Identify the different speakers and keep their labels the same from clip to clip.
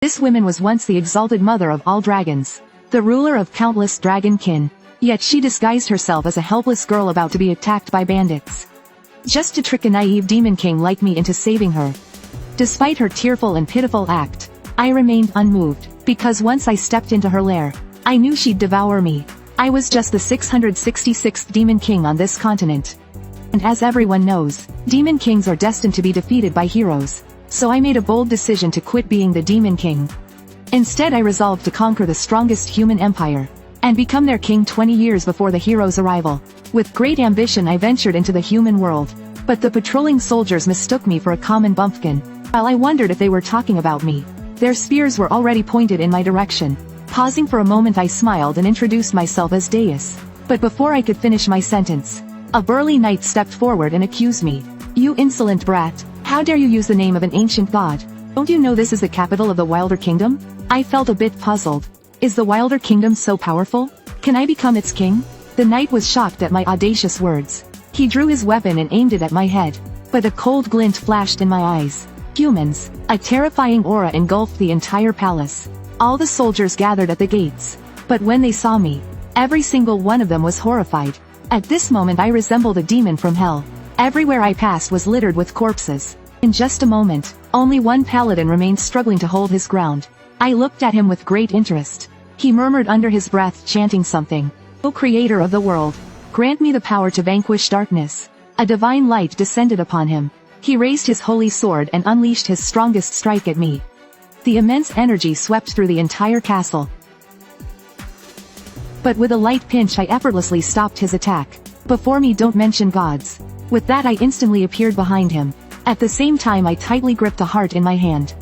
Speaker 1: This woman was once the exalted mother of all dragons, the ruler of countless dragon kin. Yet she disguised herself as a helpless girl about to be attacked by bandits, just to trick a naive demon king like me into saving her. Despite her tearful and pitiful act, I remained unmoved, because once I stepped into her lair, I knew she'd devour me. I was just the 666th demon king on this continent. And as everyone knows, demon kings are destined to be defeated by heroes, so I made a bold decision to quit being the demon king. Instead I resolved to conquer the strongest human empire, and become their king 20 years before the hero's arrival. With great ambition I ventured into the human world, but the patrolling soldiers mistook me for a common bumpkin. While I wondered if they were talking about me, their spears were already pointed in my direction. Pausing for a moment I smiled and introduced myself as Deus. But before I could finish my sentence, a burly knight stepped forward and accused me. "You insolent brat, how dare you use the name of an ancient god? Don't you know this is the capital of the Wilder Kingdom?" I felt a bit puzzled. Is the Wilder Kingdom so powerful? Can I become its king? The knight was shocked at my audacious words. He drew his weapon and aimed it at my head, but a cold glint flashed in my eyes. Humans. A terrifying aura engulfed the entire palace. All the soldiers gathered at the gates, but when they saw me, every single one of them was horrified. At this moment I resembled a demon from hell. Everywhere I passed was littered with corpses. In just a moment, only one paladin remained struggling to hold his ground. I looked at him with great interest. He murmured under his breath, chanting something. "O Creator of the world, grant me the power to vanquish darkness." A divine light descended upon him. He raised his holy sword and unleashed his strongest strike at me. The immense energy swept through the entire castle. But with a light pinch I effortlessly stopped his attack. "Before me don't mention gods." With that I instantly appeared behind him. At the same time I tightly gripped a heart in my hand.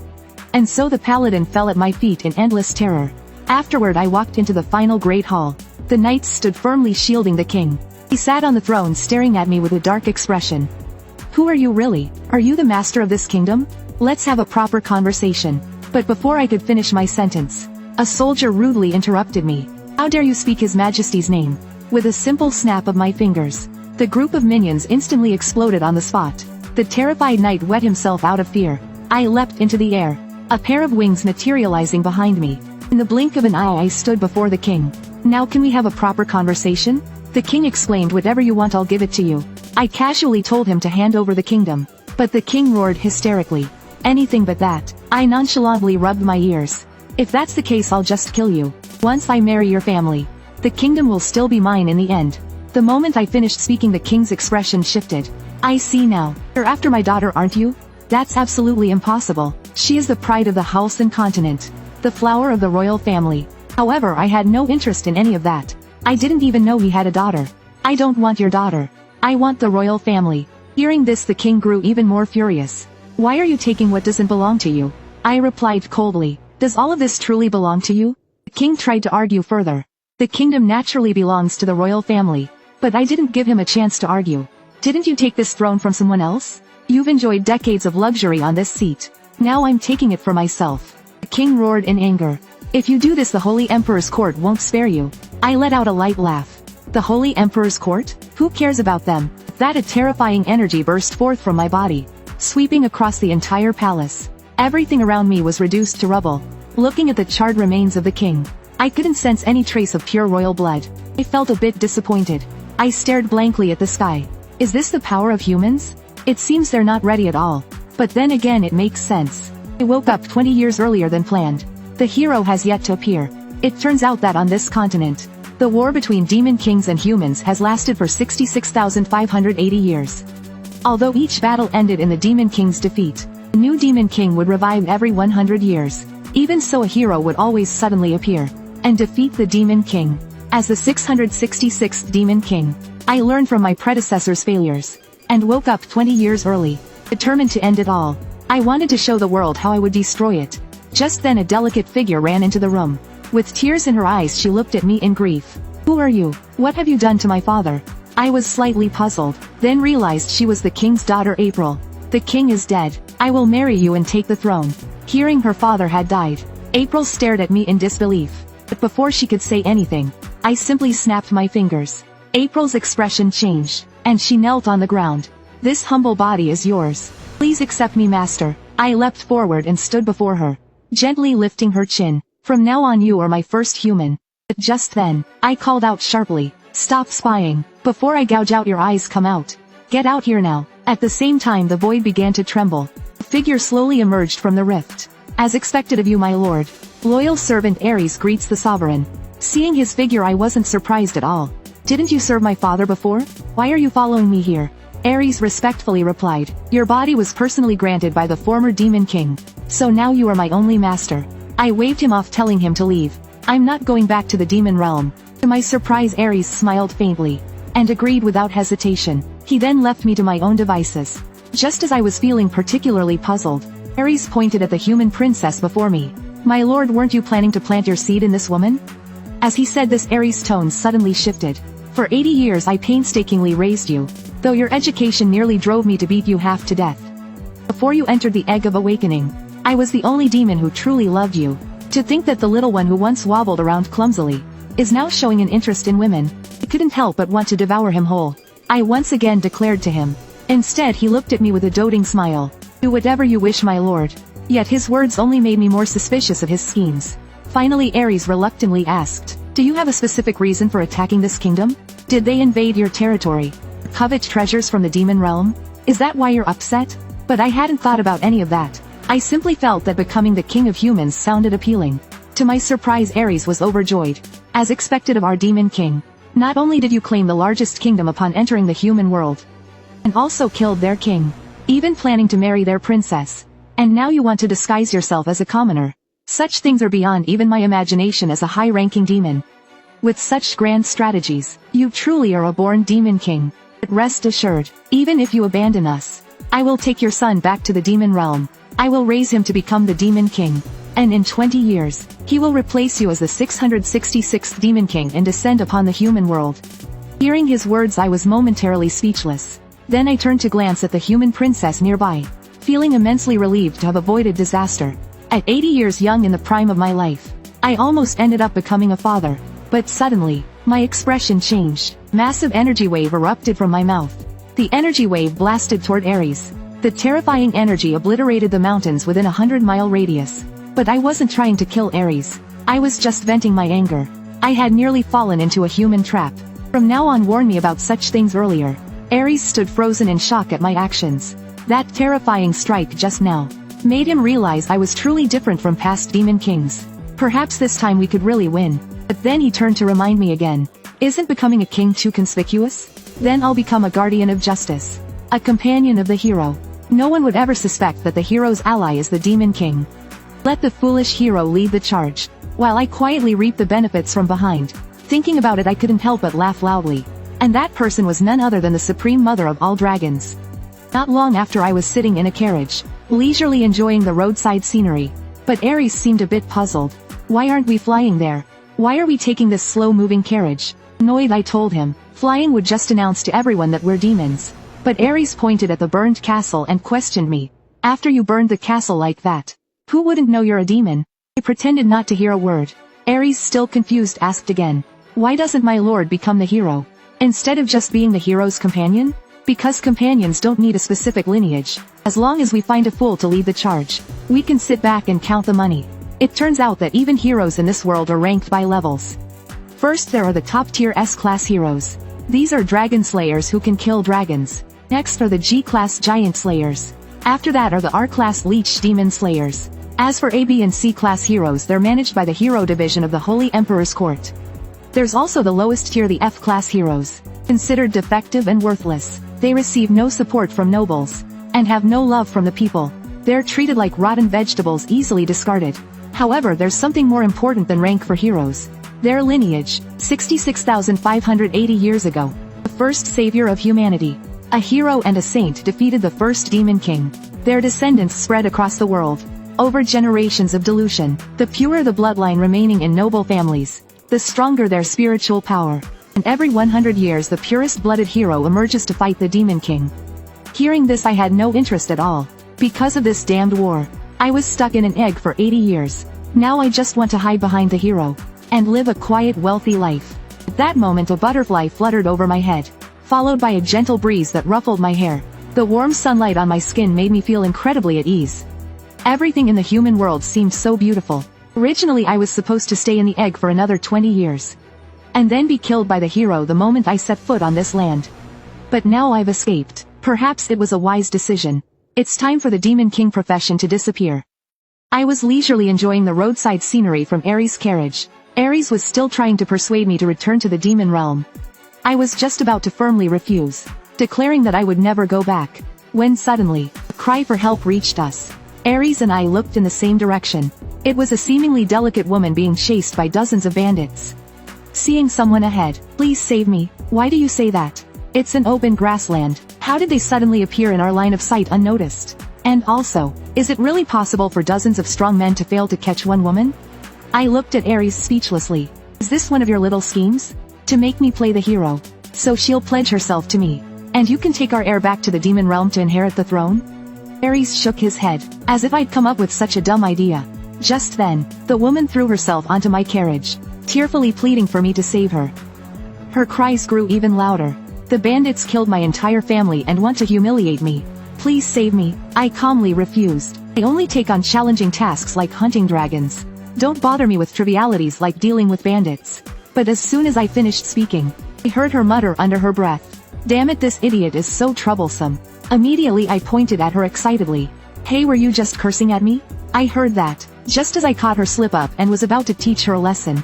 Speaker 1: And so the paladin fell at my feet in endless terror. Afterward I walked into the final great hall. The knights stood firmly shielding the king. He sat on the throne staring at me with a dark expression. "Who are you really? Are you the master of this kingdom? Let's have a proper conversation." But before I could finish my sentence, a soldier rudely interrupted me. "How dare you speak His Majesty's name?" With a simple snap of my fingers, the group of minions instantly exploded on the spot. The terrified knight wet himself out of fear. I leapt into the air, a pair of wings materializing behind me. In the blink of an eye I stood before the king. "Now can we have a proper conversation?" The king exclaimed, "Whatever you want, I'll give it to you." I casually told him to hand over the kingdom, but the king roared hysterically. "Anything but that." I nonchalantly rubbed my ears. "If that's the case, I'll just kill you. Once I marry your family, the kingdom will still be mine in the end." The moment I finished speaking, the king's expression shifted. "I see now. You're after my daughter, aren't you? That's absolutely impossible. She is the pride of the house and continent, the flower of the royal family." However, I had no interest in any of that. I didn't even know he had a daughter. "I don't want your daughter. I want the royal family." Hearing this, the king grew even more furious. "Why are you taking what doesn't belong to you?" I replied coldly. "Does all of this truly belong to you?" The king tried to argue further. "The kingdom naturally belongs to the royal family." But I didn't give him a chance to argue. "Didn't you take this throne from someone else? You've enjoyed decades of luxury on this seat. Now I'm taking it for myself." The king roared in anger. "If you do this, the Holy Emperor's court won't spare you." I let out a light laugh. "The Holy Emperor's court? Who cares about them?" With that, a terrifying energy burst forth from my body, sweeping across the entire palace. Everything around me was reduced to rubble. Looking at the charred remains of the king, I couldn't sense any trace of pure royal blood. I felt a bit disappointed. I stared blankly at the sky. Is this the power of humans? It seems they're not ready at all. But then again, it makes sense. I woke up 20 years earlier than planned. The hero has yet to appear. It turns out that on this continent, the war between demon kings and humans has lasted for 66,580 years. Although each battle ended in the demon king's defeat, a new demon king would revive every 100 years. Even so, a hero would always suddenly appear and defeat the demon king. As the 666th demon king, I learned from my predecessor's failures, and woke up 20 years early, determined to end it all. I wanted to show the world how I would destroy it. Just then a delicate figure ran into the room. With tears in her eyes, she looked at me in grief. "Who are you? What have you done to my father?" I was slightly puzzled, then realized she was the king's daughter, April. "The king is dead. I will marry you and take the throne." Hearing her father had died, April stared at me in disbelief. But before she could say anything, I simply snapped my fingers. April's expression changed, and she knelt on the ground. "This humble body is yours. Please accept me, master." I leapt forward and stood before her. gently lifting her chin. From now on you are my first human. But just then, I called out sharply, stop spying, before I gouge out your eyes. Come out. Get out here now. At the same time the void began to tremble. A figure slowly emerged from the rift. As expected of you, my lord. Loyal servant Ares greets the sovereign. Seeing his figure I wasn't surprised at all. Didn't you serve my father before? Why are you following me here? Ares respectfully replied, your body was personally granted by the former demon king. So now you are my only master. I waved him off telling him to leave. I'm not going back to the demon realm. To my surprise Ares smiled faintly. And agreed without hesitation. He then left me to my own devices. Just as I was feeling particularly puzzled, Ares pointed at the human princess before me. My lord, weren't you planning to plant your seed in this woman? As he said this Ares' tone suddenly shifted. For 80 years I painstakingly raised you, though your education nearly drove me to beat you half to death. Before you entered the Egg of Awakening, I was the only demon who truly loved you. To think that the little one who once wobbled around clumsily, is now showing an interest in women, I couldn't help but want to devour him whole. I once again declared to him. Instead he looked at me with a doting smile. Do whatever you wish, my lord. Yet his words only made me more suspicious of his schemes. Finally Ares reluctantly asked, do you have a specific reason for attacking this kingdom? Did they invade your territory? Covet treasures from the demon realm? Is that why you're upset? But I hadn't thought about any of that. I simply felt that becoming the king of humans sounded appealing. To my surprise Ares was overjoyed. As expected of our demon king. Not only did you claim the largest kingdom upon entering the human world, and also killed their king, even planning to marry their princess. And now you want to disguise yourself as a commoner. Such things are beyond even my imagination as a high-ranking demon. With such grand strategies, you truly are a born demon king. But rest assured, even if you abandon us, I will take your son back to the demon realm. I will raise him to become the demon king. And in 20 years, he will replace you as the 666th demon king and descend upon the human world. Hearing his words I was momentarily speechless. Then I turned to glance at the human princess nearby, feeling immensely relieved to have avoided disaster. At 80 years young in the prime of my life, I almost ended up becoming a father. But suddenly, my expression changed. Massive energy wave erupted from my mouth. The energy wave blasted toward Ares. The terrifying energy obliterated the mountains within a 100-mile radius. But I wasn't trying to kill Ares. I was just venting my anger. I had nearly fallen into a human trap. From now on, warn me about such things earlier. Ares stood frozen in shock at my actions. That terrifying strike just now made him realize I was truly different from past demon kings. Perhaps this time we could really win. But then he turned to remind me again. Isn't becoming a king too conspicuous? Then I'll become a guardian of justice. A companion of the hero. No one would ever suspect that the hero's ally is the demon king. Let the foolish hero lead the charge, while I quietly reap the benefits from behind. Thinking about it I couldn't help but laugh loudly. And that person was none other than the supreme mother of all dragons. Not long after I was sitting in a carriage, leisurely enjoying the roadside scenery. But Ares seemed a bit puzzled. Why aren't we flying there? Why are we taking this slow-moving carriage? Annoyed I told him, flying would just announce to everyone that we're demons. But Ares pointed at the burned castle and questioned me. After you burned the castle like that, who wouldn't know you're a demon? I pretended not to hear a word. Ares, still confused, asked again. Why doesn't my lord become the hero, instead of just being the hero's companion? Because companions don't need a specific lineage. As long as we find a fool to lead the charge, we can sit back and count the money. It turns out that even heroes in this world are ranked by levels. First there are the top-tier S-class heroes. These are dragon slayers who can kill dragons. Next are the G-class giant slayers. After that are the R-class leech demon slayers. As for A, B and C-class heroes, they're managed by the hero division of the Holy Emperor's Court. There's also the lowest tier, the F-class heroes. Considered defective and worthless. They receive no support from nobles, and have no love from the people. They're treated like rotten vegetables, easily discarded. However, there's something more important than rank for heroes. Their lineage. 66,580 years ago, the first savior of humanity, a hero and a saint, defeated the first demon king. Their descendants spread across the world. Over generations of dilution, the purer the bloodline remaining in noble families, the stronger their spiritual power. And every 100 years the purest-blooded hero emerges to fight the demon king. Hearing this I had no interest at all. Because of this damned war, I was stuck in an egg for 80 years. Now I just want to hide behind the hero, and live a quiet, wealthy life. At that moment a butterfly fluttered over my head, followed by a gentle breeze that ruffled my hair. The warm sunlight on my skin made me feel incredibly at ease. Everything in the human world seemed so beautiful. Originally I was supposed to stay in the egg for another 20 years. And then be killed by the hero the moment I set foot on this land. But now I've escaped. Perhaps it was a wise decision. It's time for the Demon King profession to disappear. I was leisurely enjoying the roadside scenery from Ares' carriage. Ares was still trying to persuade me to return to the demon realm. I was just about to firmly refuse, declaring that I would never go back, when suddenly, a cry for help reached us. Ares and I looked in the same direction. It was a seemingly delicate woman being chased by dozens of bandits. Seeing someone ahead, "Please save me." "Why do you say that? It's an open grassland. How did they suddenly appear in our line of sight unnoticed? And also, is it really possible for dozens of strong men to fail to catch one woman?" I looked at Ares speechlessly. "Is this one of your little schemes? To make me play the hero? So she'll pledge herself to me, and you can take our heir back to the demon realm to inherit the throne?" Ares shook his head, as if I'd come up with such a dumb idea. Just then, the woman threw herself onto my carriage, tearfully pleading for me to save her. Her cries grew even louder. "The bandits killed my entire family and want to humiliate me. Please save me." I calmly refused. "I only take on challenging tasks like hunting dragons. Don't bother me with trivialities like dealing with bandits." But as soon as I finished speaking, I heard her mutter under her breath, "Damn it, this idiot is so troublesome." Immediately I pointed at her excitedly. "Hey, were you just cursing at me?" I heard that, just as I caught her slip up and was about to teach her a lesson.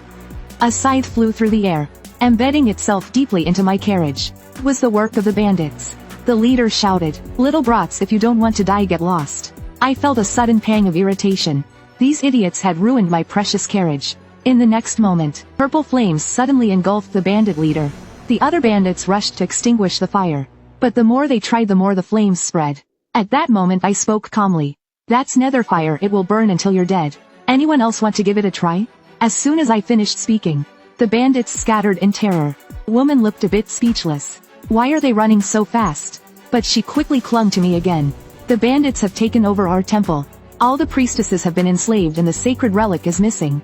Speaker 1: A scythe flew through the air, embedding itself deeply into my carriage. It was the work of the bandits. The leader shouted, "Little brats, if you don't want to die, get lost." I felt a sudden pang of irritation. These idiots had ruined my precious carriage. In the next moment, purple flames suddenly engulfed the bandit leader. The other bandits rushed to extinguish the fire. But the more they tried, the more the flames spread. At that moment I spoke calmly. "That's nether fire, it will burn until you're dead. Anyone else want to give it a try?" As soon as I finished speaking, the bandits scattered in terror. The woman looked a bit speechless. "Why are they running so fast?" But she quickly clung to me again. "The bandits have taken over our temple. All the priestesses have been enslaved and the sacred relic is missing.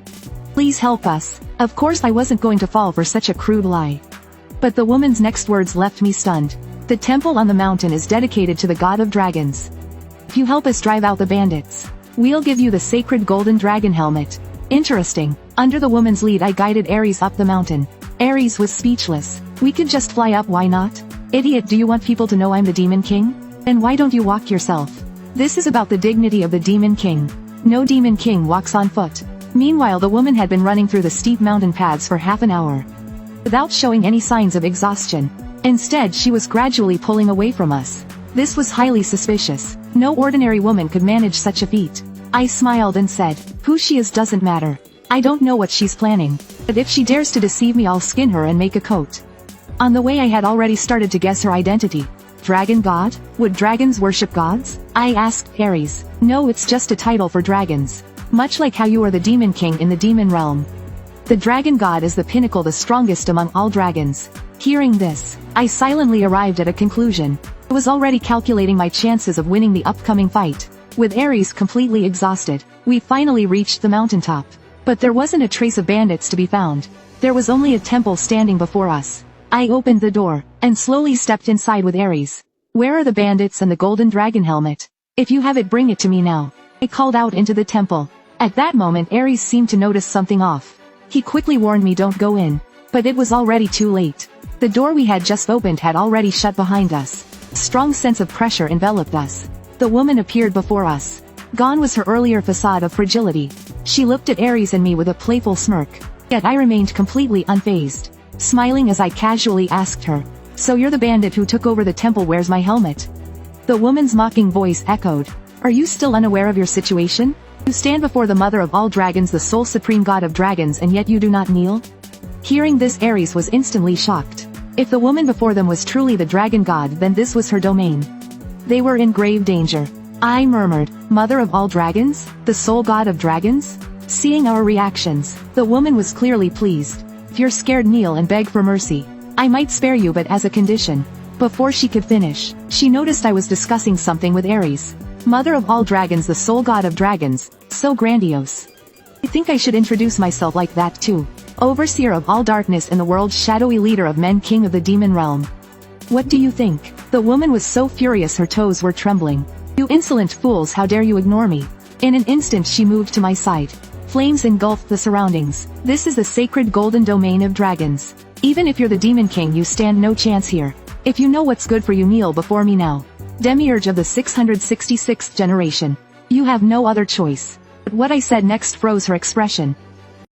Speaker 1: Please help us." Of course I wasn't going to fall for such a crude lie. But the woman's next words left me stunned. "The temple on the mountain is dedicated to the god of dragons. If you help us drive out the bandits, we'll give you the sacred golden dragon helmet." Interesting. Under the woman's lead I guided Ares up the mountain. Ares was speechless. "We could just fly up, why not?" "Idiot, do you want people to know I'm the Demon King? Then why don't you walk yourself? This is about the dignity of the Demon King. No Demon King walks on foot." Meanwhile the woman had been running through the steep mountain paths for half an hour, without showing any signs of exhaustion. Instead she was gradually pulling away from us. This was highly suspicious. No ordinary woman could manage such a feat. I smiled and said, "Who she is doesn't matter. I don't know what she's planning. But if she dares to deceive me, I'll skin her and make a coat." On the way I had already started to guess her identity. Dragon god? Would dragons worship gods? I asked Ares. "No, it's just a title for dragons. Much like how you are the Demon King in the demon realm. The dragon god is the pinnacle, the strongest among all dragons." Hearing this, I silently arrived at a conclusion. I was already calculating my chances of winning the upcoming fight. With Ares completely exhausted, we finally reached the mountaintop. But there wasn't a trace of bandits to be found. There was only a temple standing before us. I opened the door, and slowly stepped inside with Ares. "Where are the bandits and the golden dragon helmet? If you have it, bring it to me now." I called out into the temple. At that moment Ares seemed to notice something off. He quickly warned me, "Don't go in." But it was already too late. The door we had just opened had already shut behind us. A strong sense of pressure enveloped us. The woman appeared before us. Gone was her earlier facade of fragility. She looked at Ares and me with a playful smirk. Yet I remained completely unfazed, smiling as I casually asked her, "So you're the bandit who took over the temple, where's my helmet?" The woman's mocking voice echoed, "Are you still unaware of your situation? You stand before the mother of all dragons, the sole supreme god of dragons, and yet you do not kneel?" Hearing this, Ares was instantly shocked. If the woman before them was truly the dragon god, then this was her domain. They were in grave danger. I murmured, "Mother of all dragons? The sole god of dragons?" Seeing our reactions, the woman was clearly pleased. "If you're scared, kneel and beg for mercy. I might spare you, but as a condition." Before she could finish, she noticed I was discussing something with Ares. "Mother of all dragons, the sole god of dragons, so grandiose. I think I should introduce myself like that too. Overseer of all darkness in the world, shadowy leader of men, king of the demon realm. What do you think?" The woman was so furious her toes were trembling. "You insolent fools, how dare you ignore me? In an instant she moved to my side. Flames engulfed the surroundings. This is the sacred golden domain of dragons. Even if you're the Demon King, you stand no chance here. If you know what's good for you, kneel before me now. Demiurge of the 666th generation. You have no other choice. But what I said next froze her expression.